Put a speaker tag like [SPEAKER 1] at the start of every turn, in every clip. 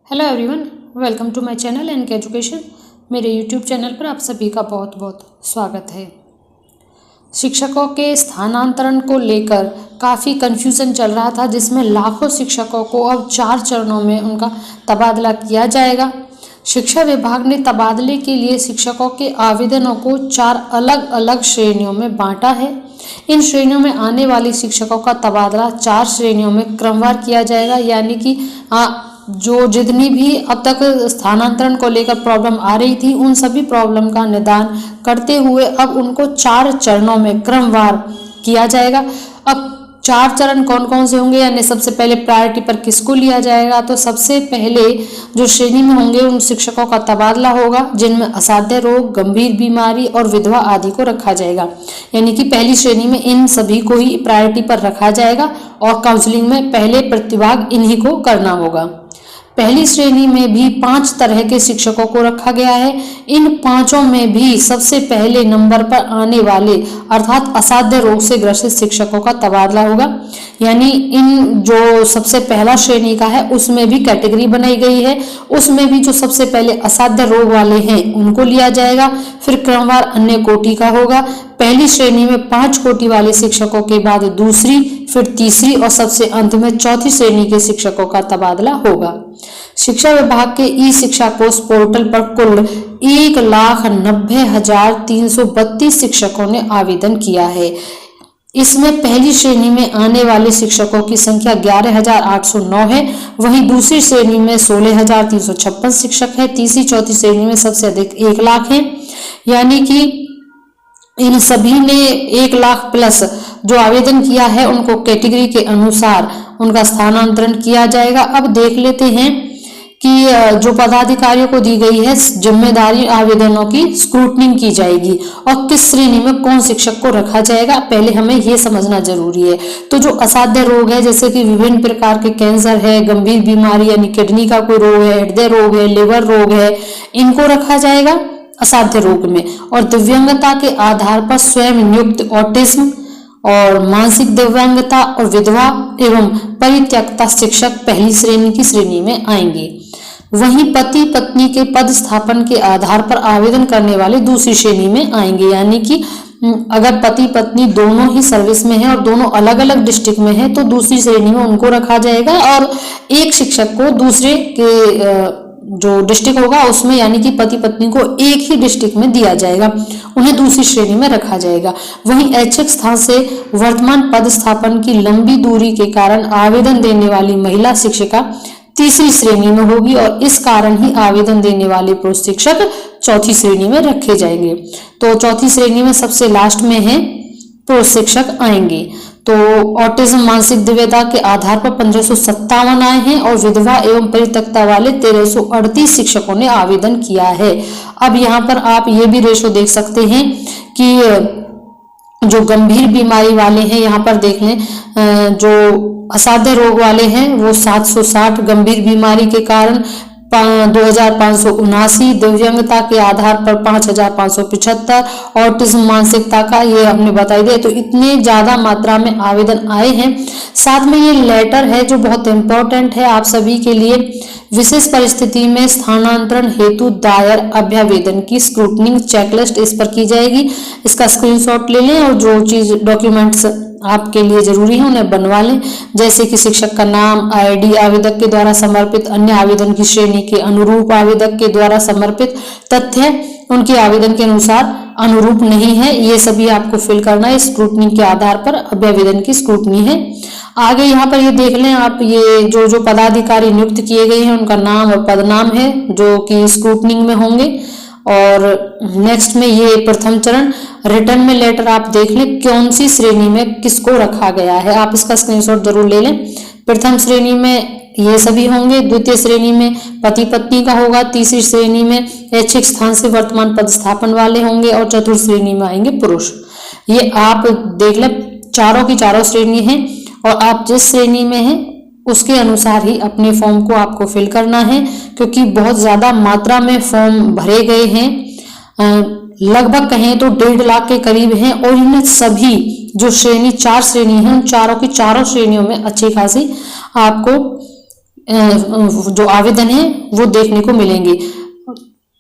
[SPEAKER 1] Hello everyone, welcome to my channel NK Education. मेरे YouTube channel पर आप सभी का बहुत बहुत स्वागत है। शिक्षकों के स्थानांतरण को लेकर काफ़ी कन्फ्यूज़न चल रहा था, जिसमें लाखों शिक्षकों को अब 4 चरणों में उनका तबादला किया जाएगा। शिक्षा विभाग ने तबादले के लिए शिक्षकों के आवेदनों को 4 अलग अलग श्रेणियों में बांटा है। इन श्रेणियों में आने वाले शिक्षकों का तबादला 4 श्रेणियों में क्रमवार किया जाएगा, यानी कि जो जितनी भी अब तक स्थानांतरण को लेकर प्रॉब्लम आ रही थी, उन सभी प्रॉब्लम का निदान करते हुए अब उनको 4 चरणों में क्रमवार किया जाएगा। अब 4 चरण कौन कौन से होंगे, यानी सबसे पहले प्रायोरिटी पर किसको लिया जाएगा, तो सबसे पहले जो श्रेणी में होंगे उन शिक्षकों का तबादला होगा जिनमें असाध्य रोग, गंभीर बीमारी और विधवा आदि को रखा जाएगा। यानी कि पहली श्रेणी में इन सभी को ही प्रायोरिटी पर रखा जाएगा और काउंसलिंग में पहले प्रतिभाग इन्हीं को करना होगा। पहली श्रेणी में भी 5 तरह के शिक्षकों को रखा गया है। इन 5 में भी सबसे पहले नंबर पर आने वाले अर्थात असाध्य रोग से ग्रसित शिक्षकों का तबादला होगा। यानी इन जो सबसे पहला श्रेणी का है उसमें भी कैटेगरी बनाई गई है, उसमें भी जो सबसे पहले असाध्य रोग वाले हैं उनको लिया जाएगा। फिर क्रमवार अन्य कोटि का होगा। पहली श्रेणी में 5 कोटि वाले शिक्षकों के बाद दूसरी, फिर तीसरी और सबसे अंत में चौथी श्रेणी के शिक्षकों का तबादला होगा। शिक्षा विभाग के ई शिक्षा कोष पोर्टल पर कुल 1,90,332 शिक्षकों ने आवेदन किया है। इसमें पहली श्रेणी में आने वाले शिक्षकों की संख्या 11,809 है। वहीं दूसरी श्रेणी में 16,356 शिक्षक है। तीसरी चौथी श्रेणी में सबसे अधिक 1 लाख है। यानी कि इन सभी ने 1 लाख प्लस जो आवेदन किया है उनको कैटेगरी के अनुसार उनका स्थानांतरण किया जाएगा। अब देख लेते हैं कि जो पदाधिकारियों को दी गई है जिम्मेदारी, आवेदनों की स्क्रूटनिंग की जाएगी और किस श्रेणी में कौन शिक्षक को रखा जाएगा, पहले हमें ये समझना जरूरी है। तो जो असाध्य रोग है, जैसे कि विभिन्न प्रकार के कैंसर है, गंभीर बीमारी यानी किडनी का कोई रोग है, हृदय रोग है, लिवर रोग है, इनको रखा जाएगा असाध्य रोग में। और दिव्यांगता के आधार पर स्वयं नियुक्त ऑटिज्म और मानसिक दिव्यांगता और विधवा एवं परित्यक्ता शिक्षक पहली श्रेणी की श्रेणी में आएंगे। वहीं पति पत्नी के पद स्थापन के आधार पर आवेदन करने वाले दूसरी श्रेणी में आएंगे। यानी कि अगर पति पत्नी दोनों ही सर्विस में है और दोनों अलग अलग डिस्ट्रिक्ट में है तो दूसरी श्रेणी में उनको रखा जाएगा और एक शिक्षक को दूसरे के जो डिस्ट्रिक्ट होगा उसमें, यानी कि पति पत्नी को एक ही डिस्ट्रिक्ट में दिया जाएगा, उन्हें दूसरी श्रेणी में रखा जाएगा। वहीं ऐच्छिक स्थान से वर्तमान पद स्थापन की लंबी दूरी के कारण आवेदन देने वाली महिला शिक्षिका तीसरी श्रेणी में होगी और इस कारण ही आवेदन देने वाले पुरुष शिक्षक चौथी श्रेणी में रखे जाएंगे। तो चौथी श्रेणी में सबसे लास्ट में है पुरुष शिक्षक आएंगे। तो ऑटिज्म मानसिक दिव्यता के आधार पर 1557 आए हैं और विधवा एवं परित्यक्ता वाले 1338 शिक्षकों ने आवेदन किया है। अब यहाँ पर आप ये भी रेशो देख सकते हैं कि जो गंभीर बीमारी वाले हैं, यहाँ पर देख लें, जो असाध्य रोग वाले हैं वो 760, गंभीर बीमारी के कारण 2,579, दिव्यांगता के आधार पर 5,575, ऑटिज्म मानसिकता का ये हमने बताई दिया। तो इतने ज्यादा मात्रा में आवेदन आए हैं। साथ में ये लेटर है जो बहुत इंपॉर्टेंट है आप सभी के लिए। विशेष परिस्थिति में स्थानांतरण हेतु दायर अभ्यावेदन की स्क्रूटनिंग चेकलिस्ट इस पर की जाएगी। इसका स्क्रीनशॉट ले लें और जो चीज डॉक्यूमेंट्स आपके लिए जरूरी है उन्हें बनवा लें, जैसे कि शिक्षक का नाम, आईडी, आवेदक के द्वारा समर्पित अन्य आवेदन की श्रेणी के अनुरूप आवेदक के द्वारा समर्पित तथ्य उनके आवेदन के अनुसार अनुरूप नहीं है, ये सभी आपको फिल करना है। स्क्रूटनी के आधार पर अभ्यावेदन की स्क्रूटनी है। आगे यहाँ पर ये देख लें आप, ये जो पदाधिकारी नियुक्त किए गए हैं उनका नाम और पदनाम है जो कि स्क्रूटनिंग में होंगे। और नेक्स्ट में ये प्रथम चरण रिटर्न में लेटर आप देख लें कौन सी श्रेणी में किसको रखा गया है, आप इसका स्क्रीनशॉट जरूर ले लें। प्रथम श्रेणी में ये सभी होंगे, द्वितीय श्रेणी में पति पत्नी का होगा, तीसरी श्रेणी में ऐच्छिक स्थान से वर्तमान पदस्थापन वाले होंगे और चतुर्थ श्रेणी में आएंगे पुरुष। ये आप देख लें, चारों की चारों श्रेणी है और आप जिस श्रेणी में हैं उसके अनुसार ही अपने फॉर्म को आपको फिल करना है, क्योंकि बहुत ज्यादा मात्रा में फॉर्म भरे गए हैं। लगभग कहें तो 1.5 लाख के करीब हैं और इन सभी जो श्रेणी 4 श्रेणी हैं उन चारों की चारों श्रेणियों में अच्छी खासी आपको जो आवेदन है वो देखने को मिलेंगे।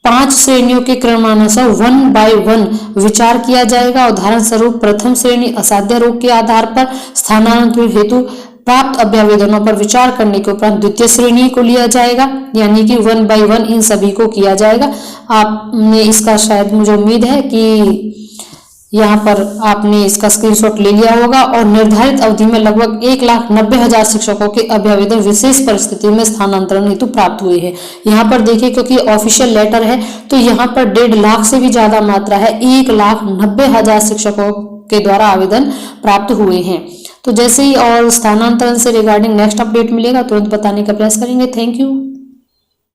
[SPEAKER 1] 5 श्रेणियों के क्रमानुसार 1 बाय 1 विचार किया जाएगा। उदाहरण स्वरूप प्रथम श्रेणी असाध्य रोग के आधार पर स्थानांतरण हेतु प्राप्त अभ्यावेदनों पर विचार करने के उपरांत द्वितीय श्रेणी को लिया जाएगा, यानी कि 1 बाय 1 इन सभी को किया जाएगा। आपने इसका शायद मुझे उम्मीद है कि यहाँ पर आपने इसका स्क्रीनशॉट ले लिया होगा। और निर्धारित अवधि में लगभग 1,90,000 शिक्षकों के अभ्यावेदन विशेष परिस्थिति में स्थानांतरण हेतु प्राप्त हुए हैं। यहाँ पर देखिए, क्योंकि ऑफिशियल लेटर है तो यहाँ पर 1.5 लाख से भी ज्यादा मात्रा है, 1,90,000 शिक्षकों के द्वारा आवेदन प्राप्त हुए हैं। तो जैसे ही और स्थानांतरण से रिगार्डिंग नेक्स्ट अपडेट मिलेगा तुरंत बताने का प्रयास करेंगे। Thank you.